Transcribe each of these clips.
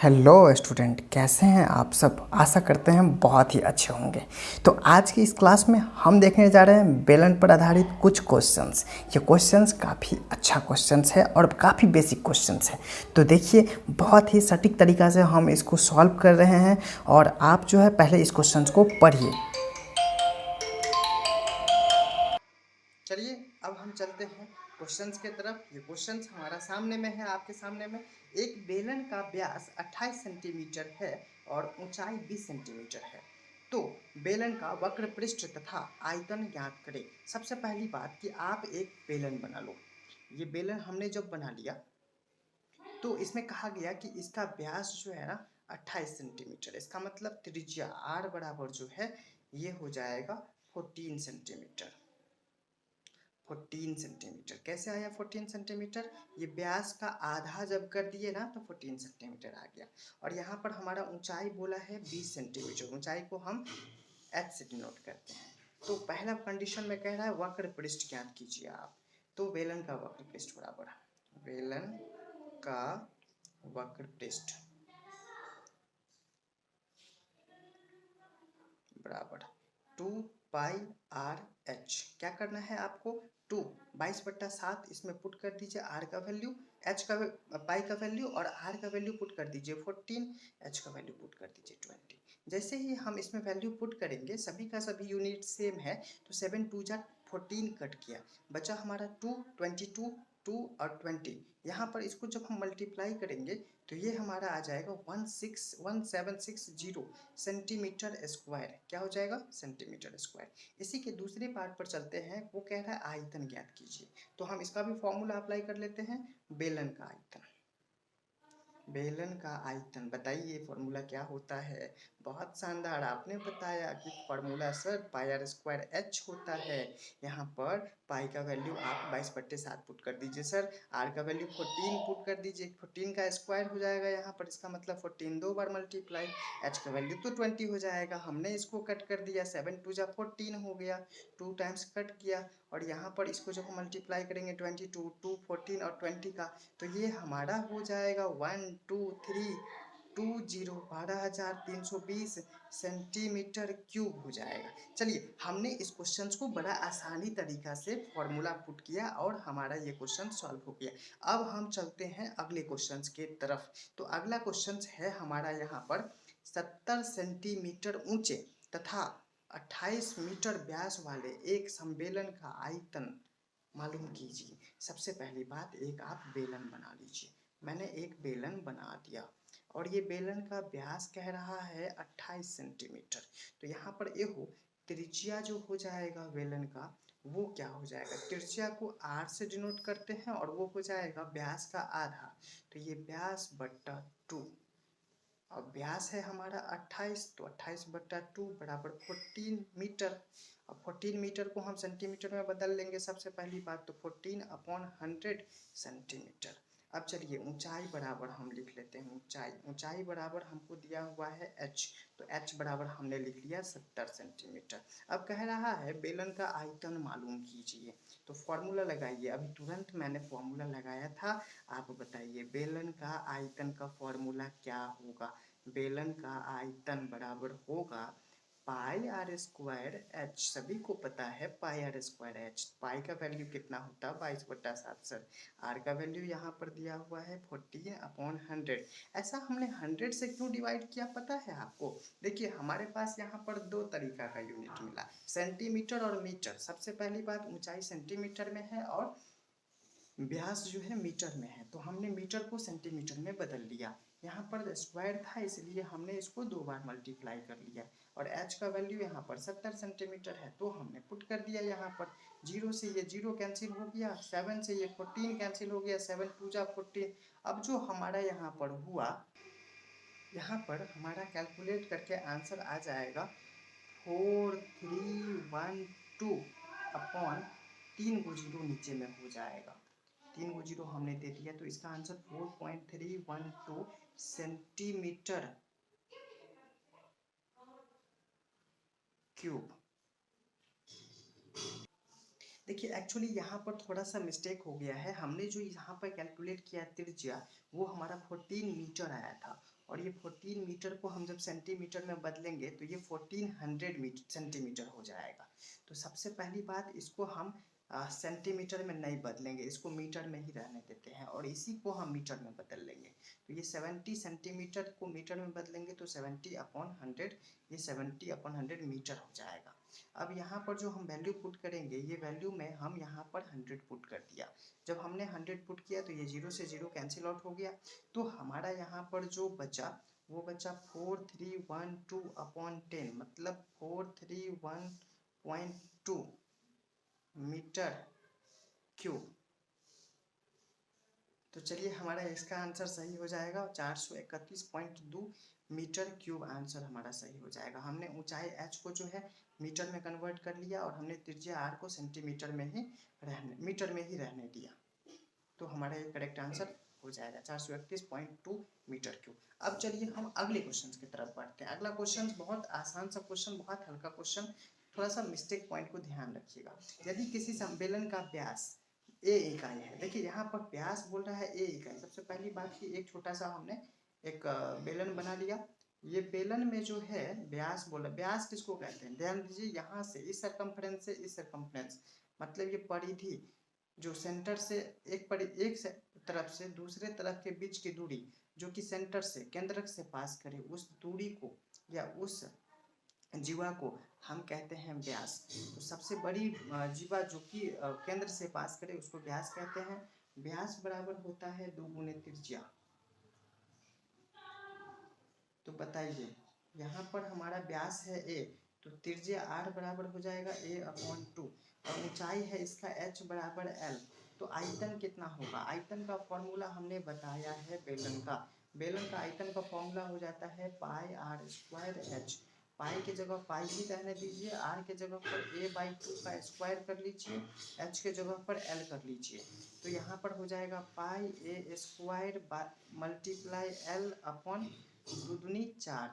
Hello student, कैसे हैं आप सब। आशा करते हैं बहुत ही अच्छे होंगे। तो आज की इस क्लास में हम देखने जा रहे हैं बेलन पर आधारित कुछ क्वेश्चंस। ये क्वेश्चंस काफ़ी अच्छा क्वेश्चंस है और काफ़ी बेसिक क्वेश्चंस है। तो देखिए, बहुत ही सटीक तरीक़ा से हम इसको सॉल्व कर रहे हैं और आप जो है पहले इस क्वेश्चंस को पढ़िए। चलिए अब हम चलते हैं क्वेश्चंस के तरफ। ये क्वेश्चंस हमारा सामने में है, आपके सामने में। एक बेलन का व्यास 28 सेंटीमीटर है और ऊंचाई 20 सेंटीमीटर है। तो बेलन का वक्र पृष्ठ तथा आयतन ज्ञात करें। सबसे पहली बात कि आप एक बेलन बना लो। ये बेलन हमने जब बना लिया तो इसमें कहा गया कि इसका व्यास जो है ना 28 सेंटीमीटर। इसका मतलब त्रिज्या r बराबर जो है ये हो जाएगा 14 सेंटीमीटर। 14 सेंटीमीटर कैसे आया 14 सेंटीमीटर? ये व्यास का आधा जब कर दिए ना तो 14 सेंटीमीटर आ गया। और यहाँ पर हमारा ऊंचाई बोला है 20 सेंटीमीटर। ऊंचाई को हम h से डिनोट करते हैं। तो पहला कंडीशन में कह रहा है वक्र पृष्ठ ज्ञात कीजिए आप। तो बेलन का वक्र पृष्ठ बराबर बेलन का वक्र पृष्ठ बराबर 2πr/h। क्या करना है आपको? 22/7 इसमें पुट कर दीजिए r का वैल्यू, h का पाई का वैल्यू और r का वैल्यू पुट कर दीजिए 14, h का वैल्यू पुट कर दीजिए 20। जैसे ही हम इसमें वैल्यू पुट करेंगे, सभी का सभी यूनिट सेम है, तो 7 2 जा 14 कट किया, बचा हमारा 2, 22, 2 और 20। यहाँ पर इसको जब हम मल्टीप्लाई करेंगे तो ये हमारा आ जाएगा 1760 सेंटीमीटर स्क्वायर। क्या हो जाएगा? Centimetre square. इसी के दूसरे पार्ट पर चलते हैं। वो कह रहा है आयतन ज्ञात कीजिए। तो हम इसका भी फॉर्मूला अप्लाई कर लेते हैं। बेलन का आयतन, बेलन का आयतन बताइए फॉर्मूला क्या होता है? बहुत शानदार, आपने बताया कि formula sir pi R square H होता है। यहाँ पर पाई का वैल्यू आप 22/7 पुट कर दीजिए सर, आर का वैल्यू 14 पुट कर दीजिए, 14 का स्क्वायर हो जाएगा यहाँ पर। इसका मतलब 14 दो बार मल्टीप्लाई, एच का वैल्यू तो 20 हो जाएगा। हमने इसको कट कर दिया, 7 2 जा 14 हो गया, 2 टाइम्स कट किया। और यहाँ पर इसको जब हम मल्टीप्लाई करेंगे 22, 2, 14 और 20 का, तो ये हमारा हो जाएगा 12320 12,320 सेंटीमीटर क्यूब हो जाएगा। चलिए, हमने इस क्वेश्चन को बड़ा आसानी तरीका से फॉर्मूला पुट किया और हमारा ये क्वेश्चन सॉल्व हो गया। अब हम चलते हैं अगले क्वेश्चन के तरफ। तो अगला क्वेश्चन है हमारा यहाँ पर 70 सेंटीमीटर ऊंचे तथा 28 मीटर व्यास वाले एक सम्मेलन का आयतन मालूम कीजिए। सबसे पहली बात, एक आप बेलन बना लीजिए। मैंने एक बेलन बना दिया और ये बेलन का व्यास कह रहा है 28 सेंटीमीटर। तो यहाँ पर ये हो त्रिज्या जो हो जाएगा बेलन का, वो क्या हो जाएगा? त्रिज्या को r से डिनोट करते हैं और वो हो जाएगा व्यास का आधा। तो ये व्यास बट्टा 2। अब व्यास है हमारा 28, तो 28/2 बराबर 14 मीटर। अब 14 मीटर को हम सेंटीमीटर में बदल लेंगे सबसे पहली बात, तो 14/100 सेंटीमीटर। अब चलिए ऊंचाई बराबर हम लिख लेते हैं। ऊंचाई बराबर हमको दिया हुआ है h, तो h बराबर हमने लिख लिया 70 सेंटीमीटर। अब कह रहा है बेलन का आयतन मालूम कीजिए। तो फॉर्मूला लगाइए। अभी तुरंत मैंने फॉर्मूला लगाया था। आप बताइए बेलन का आयतन का फॉर्मूला क्या होगा? बेलन का आयतन बराबर होगा पाई आर स्क्वायर एच। सभी को पता है पाई आर स्क्वायर एच। पाई का वैल्यू कितना होता है? 22/7 सर। आर का वैल्यू यहाँ पर दिया हुआ है 14/100। ऐसा हमने 100 से क्यों डिवाइड किया पता है आपको? देखिए, हमारे पास यहाँ पर दो तरीका का यूनिट मिला, सेंटीमीटर और मीटर। सबसे पहली बात, ऊंचाई सेंटीमीटर में है और व्यास जो है मीटर में है, तो हमने मीटर को सेंटीमीटर में बदल लिया। यहाँ पर स्क्वायर था इसलिए हमने इसको दो बार मल्टीप्लाई कर लिया। और h का वैल्यू यहाँ पर 70 सेंटीमीटर है, तो हमने पुट कर दिया यहाँ पर। 0 से ये 0 कैंसिल हो गया, 7 से ये 14 कैंसिल हो गया, 7 2 जा 14। अब जो हमारा यहाँ पर हुआ, यहाँ पर हमारा कैलकुलेट करके आंसर आ जाएगा 4312 3 को 0 नीचे में हो जाएगा, 3 को 0 हमने दे दिया, तो इसका आंसर 4.312 सेंटीमीटर क्यूब। देखिए, एक्चुअली यहाँ पर थोड़ा सा मिस्टेक हो गया है। हमने जो यहाँ पर कैलकुलेट किया त्रिज्या, वो हमारा 14 मीटर आया था और ये 14 मीटर को हम जब सेंटीमीटर में बदलेंगे तो ये 1400 सेंटीमीटर हो जाएगा। तो सबसे पहली बात, इसको हम सेंटीमीटर में नहीं बदलेंगे, इसको मीटर में ही रहने देते हैं और इसी को हम मीटर में बदल लेंगे। तो ये 70 सेंटीमीटर को मीटर में बदलेंगे तो 70/100, ये 70/100 मीटर हो जाएगा। अब यहाँ पर जो हम वैल्यू पुट करेंगे, ये वैल्यू में हम यहाँ पर 100 पुट कर दिया। जब हमने 100 पुट किया तो ये 0 से 0 कैंसिल आउट हो गया। तो हमारा यहाँ पर जो बचा वो बचा 4312/10, मतलब 431.2 मीटर क्यूब। तो चलिए हमारा इसका आंसर सही हो जाएगा, 431.2 मीटर क्यूब आंसर हमारा सही हो जाएगा। हमने ऊंचाई h को जो है मीटर में कन्वर्ट कर लिया और हमने त्रिज्या r को सेंटीमीटर में ही मीटर में ही रहने दिया। तो हमारा ये करेक्ट आंसर हो जाएगा 431.2 मीटर क्यूब। अब चलिए हम अगले क्वेश्चन की तरफ बढ़ते हैं। अगला क्वेश्चन बहुत आसान सा क्वेश्चन, बहुत हल्का क्वेश्चन, थोड़ा सा मिस्टेक पॉइंट को ध्यान रखिएगा। यदि किसी संबेलन का व्यास ए इकाई है, देखिए यहाँ पर व्यास बोल रहा है ए इकाई। सबसे पहली बात कि एक छोटा सा हमने एक बेलन बना लिया। ये बेलन में जो है व्यास बोला, व्यास किसको कहते हैं, ध्यान दीजिए। यहाँ से इस सरकमफ्रेंस से इस सरकमफ्रेंस, मतलब ये परिधि जो सेंटर से एक तरफ से दूसरे तरफ के बीच की दूरी, जो कि सेंटर से केंद्रक से पास करे, उस दूरी को या उस जीवा को हम कहते हैं व्यास। तो सबसे बड़ी जीवा जो कि केंद्र से पास करे उसको व्यास कहते हैं। व्यास बराबर होता है 2 गुने त्रिज्या। तो बताइए यहाँ पर हमारा व्यास है a, तो त्रिज्या r बराबर हो जाएगा a/2 और ऊंचाई है इसका h बराबर l। तो आयतन कितना होगा, आयतन का फॉर्मूला हमने बताया है बेलन का। बेलन का आयतन का फॉर्मूला हो जाता है πr²h। पाई की जगह पाई ही रहने दीजिए, r के जगह पर a/2 का स्क्वायर कर लीजिए, h के जगह पर l कर लीजिए। तो यहाँ पर हो जाएगा πa² मल्टीप्लाई l/2 दूनी 4।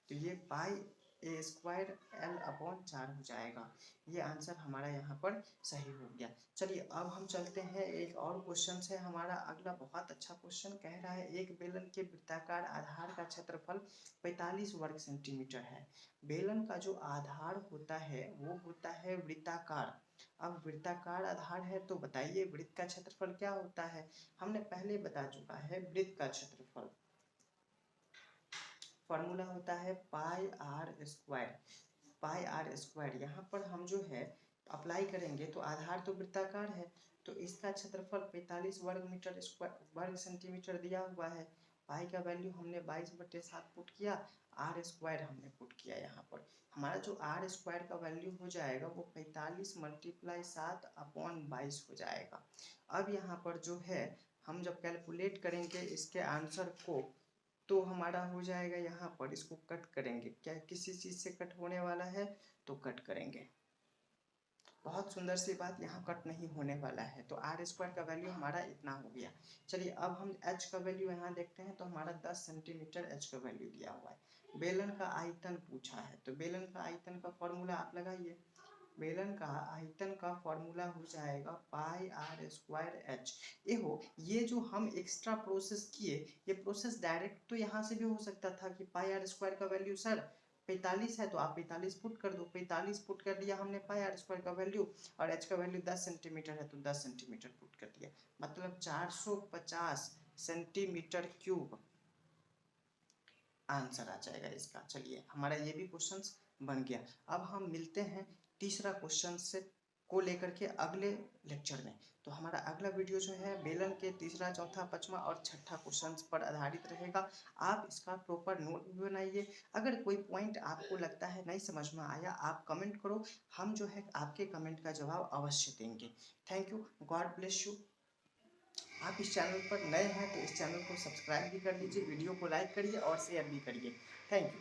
तो ये πa² l/4 हो जाएगा। ये आंसर हमारा यहाँ पर सही हो गया। चलिए अब हम चलते हैं, एक और क्वेश्चन है हमारा अगला। बहुत अच्छा क्वेश्चन कह रहा है, एक बेलन के वृत्ताकार आधार का क्षेत्रफल 45 वर्ग सेंटीमीटर है। बेलन का जो आधार होता है वो होता है वृत्ताकार। अब वृत्ताकार आधार है तो बताइए वृत्त का क्षेत्रफल क्या होता है। हमने पहले बता चुका है, वृत्त का क्षेत्रफल फॉर्मूला होता है πr²। यहाँ पर हम जो है अप्लाई करेंगे तो आधार तो वृत्ताकार है, तो इसका क्षेत्रफल 45 वर्ग सेंटीमीटर दिया हुआ है। पाई का वैल्यू हमने 22/7 पुट किया, r² हमने पुट किया। यहाँ पर हमारा जो r² का वैल्यू हो जाएगा वो 45 × 7/22 हो जाएगा। अब यहाँ पर जो है हम जब कैलकुलेट करेंगे इसके आंसर को तो हमारा हो जाएगा, यहाँ पर इसको कट करेंगे, क्या किसी चीज से कट होने वाला है तो कट करेंगे। बहुत सुंदर सी बात, यहाँ कट नहीं होने वाला है। तो r² का वैल्यू हमारा इतना हो गया। चलिए अब हम h का वैल्यू यहाँ देखते हैं, तो हमारा 10 सेंटीमीटर h का वैल्यू दिया हुआ है। बेलन का आयतन पूछा है, तो बेलन का आयतन का फॉर्मूला आप लगाइए। बेलन का आयतन का फॉर्मूला हो जाएगा πr²h। ये जो हम एक्स्ट्रा प्रोसेस किए, ये प्रोसेस डायरेक्ट तो यहाँ से भी हो सकता था कि πr² का वैल्यू सर 45 है तो आप 45 पुट कर दो। 45 पुट कर दिया हमने πr² का वैल्यू, और h का वैल्यू 10 सेंटीमीटर है तो 10 सेंटीमीटर पुट कर दिया, मतलब 450 सेंटीमीटर क्यूब आंसर आ जाएगा इसका। चलिए हमारा ये भी क्वेश्चन बन गया। अब हम मिलते हैं तीसरा क्वेश्चन से को लेकर के अगले लेक्चर में। तो हमारा अगला वीडियो जो है बेलन के तीसरा, चौथा, पांचवा और छठा क्वेश्चन पर आधारित रहेगा। आप इसका प्रॉपर नोट भी बनाइए। अगर कोई पॉइंट आपको लगता है नहीं समझ में आया, आप कमेंट करो, हम जो है आपके कमेंट का जवाब अवश्य देंगे। Thank you, God bless you. आप इस चैनल पर नए हैं तो इस चैनल को सब्सक्राइब भी कर लीजिए, वीडियो को लाइक करिए और शेयर भी करिए। Thank you.